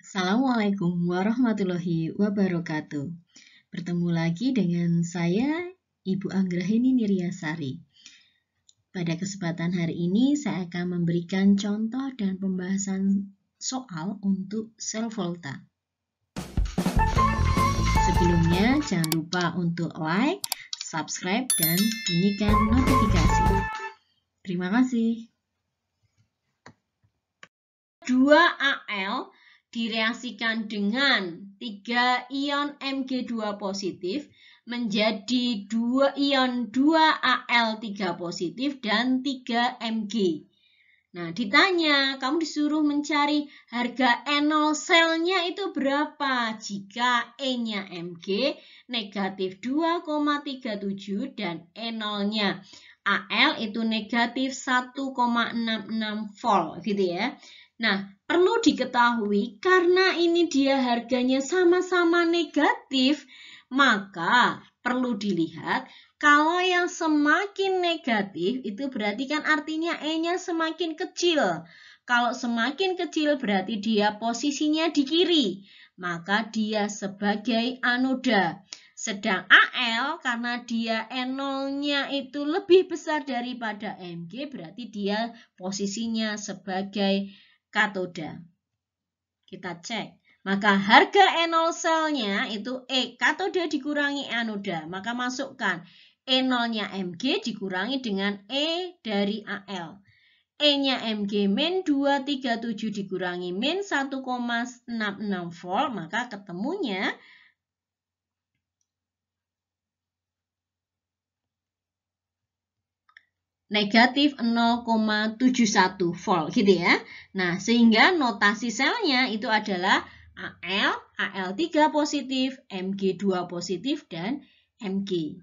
Assalamualaikum warahmatullahi wabarakatuh. Bertemu lagi dengan saya, Ibu Anggrahini Niryasari. Pada kesempatan hari ini, saya akan memberikan contoh dan pembahasan soal untuk sel volta. Sebelumnya, jangan lupa untuk like, subscribe, dan bunyikan notifikasi. Terima kasih. 2Al direaksikan dengan 3 ion Mg2 positif menjadi 2 ion 2Al3 positif dan 3 Mg. Nah, ditanya, kamu disuruh mencari harga enol selnya itu berapa jika E-nya Mg negatif 2,37 dan enolnya Al itu negatif 1,66 volt gitu ya. Nah, perlu diketahui karena ini dia harganya sama-sama negatif, maka perlu dilihat kalau yang semakin negatif itu berarti kan artinya E-nya semakin kecil. Kalau semakin kecil berarti dia posisinya di kiri, maka dia sebagai anoda. Sedang Al karena dia enolnya itu lebih besar daripada Mg berarti dia posisinya sebagai katoda. Kita cek. Maka harga enol selnya itu E katoda dikurangi anoda. Maka masukkan E0-nya Mg dikurangi dengan E dari Al. E-nya Mg min 237 dikurangi min 1,66 volt. Maka ketemunya negatif 0,71 volt gitu ya. Nah, sehingga notasi selnya itu adalah Al, Al3 positif, Mg2 positif, dan Mg.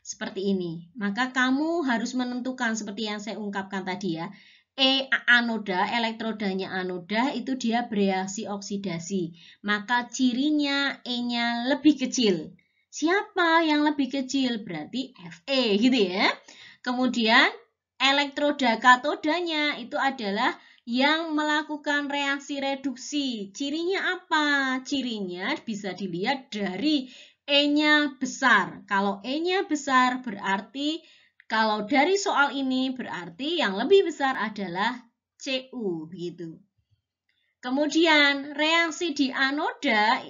Seperti ini. Maka kamu harus menentukan seperti yang saya ungkapkan tadi ya. E anoda, elektrodanya anoda itu dia bereaksi oksidasi. Maka cirinya E-nya lebih kecil. Siapa yang lebih kecil? Berarti Fe gitu ya. Kemudian elektroda katodanya itu adalah yang melakukan reaksi reduksi. Cirinya apa? Cirinya bisa dilihat dari E-nya besar. Kalau E-nya besar berarti kalau dari soal ini berarti yang lebih besar adalah Cu gitu. Kemudian reaksi di anoda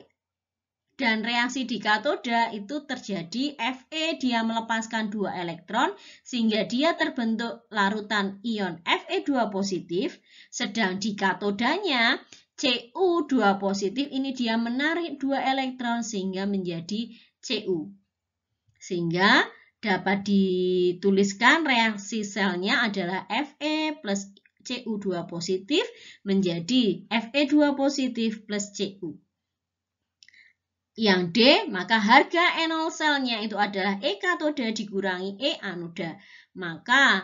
dan reaksi di katoda itu terjadi Fe dia melepaskan 2 elektron sehingga dia terbentuk larutan ion Fe2 positif, sedang di katodanya Cu2 positif ini dia menarik 2 elektron sehingga menjadi Cu. Sehingga dapat dituliskan reaksi selnya adalah Fe plus Cu2 positif menjadi Fe2 positif plus Cu. Yang D, maka harga enol selnya itu adalah E katoda dikurangi E anoda. Maka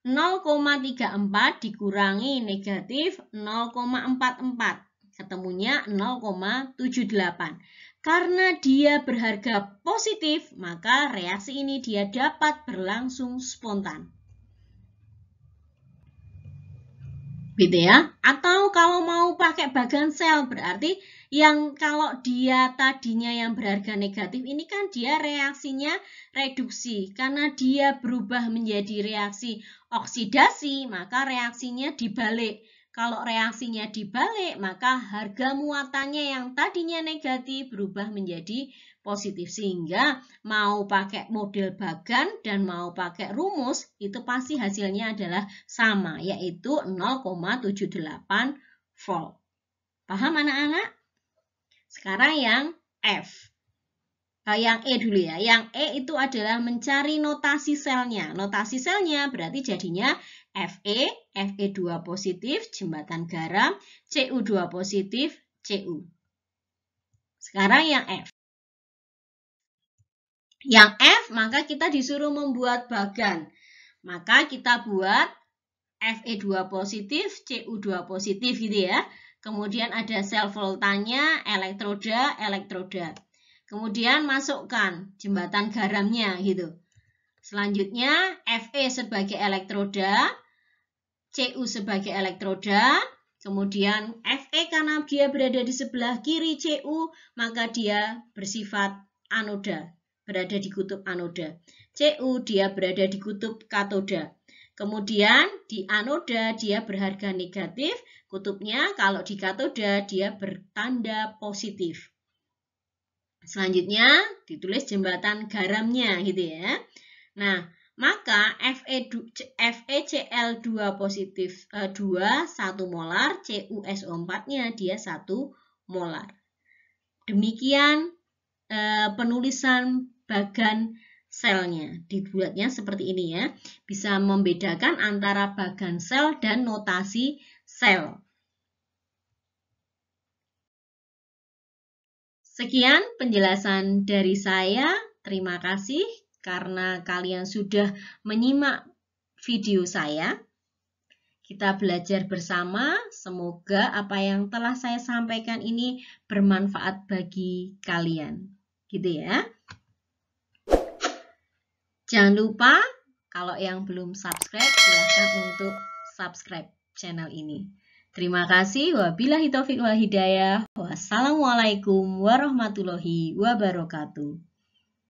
0,34 dikurangi negatif 0,44. Ketemunya 0,78. Karena dia berharga positif, maka reaksi ini dia dapat berlangsung spontan. Gitu ya. Atau kalau mau pakai bagan sel berarti yang kalau dia tadinya yang berharga negatif ini kan dia reaksinya reduksi. Karena dia berubah menjadi reaksi oksidasi, maka reaksinya dibalik. Kalau reaksinya dibalik, maka harga muatannya yang tadinya negatif berubah menjadi positif. Sehingga mau pakai model bagan dan mau pakai rumus, itu pasti hasilnya adalah sama, yaitu 0,78 volt. Paham anak-anak? Sekarang yang F. Yang E dulu ya. Yang E itu adalah mencari notasi selnya. Notasi selnya berarti jadinya Fe, Fe2 positif, jembatan garam, Cu2 positif, Cu. Sekarang yang F. Yang F, maka kita disuruh membuat bagan. Maka kita buat Fe2 positif, Cu2 positif gitu ya. Kemudian ada sel voltanya, elektroda. Kemudian masukkan jembatan garamnya gitu. Selanjutnya Fe sebagai elektroda, Cu sebagai elektroda, kemudian Fe karena dia berada di sebelah kiri Cu, maka dia bersifat anoda, berada di kutub anoda. Cu dia berada di kutub katoda. Kemudian di anoda dia berharga negatif, kutubnya kalau di katoda dia bertanda positif. Selanjutnya ditulis jembatan garamnya gitu ya. Nah, maka FeCl2 positif 2 1 molar, CuSO4-nya dia 1 molar. Demikian penulisan bagan selnya. Dibuatnya seperti ini ya. Bisa membedakan antara bagan sel dan notasi sel. Sekian penjelasan dari saya. Terima kasih karena kalian sudah menyimak video saya. Kita belajar bersama. Semoga apa yang telah saya sampaikan ini bermanfaat bagi kalian. Gitu ya. Jangan lupa kalau yang belum subscribe, silahkan untuk subscribe channel ini. Terima kasih. Wabillahi taufiq wal hidayah. Wassalamualaikum warahmatullahi wabarakatuh.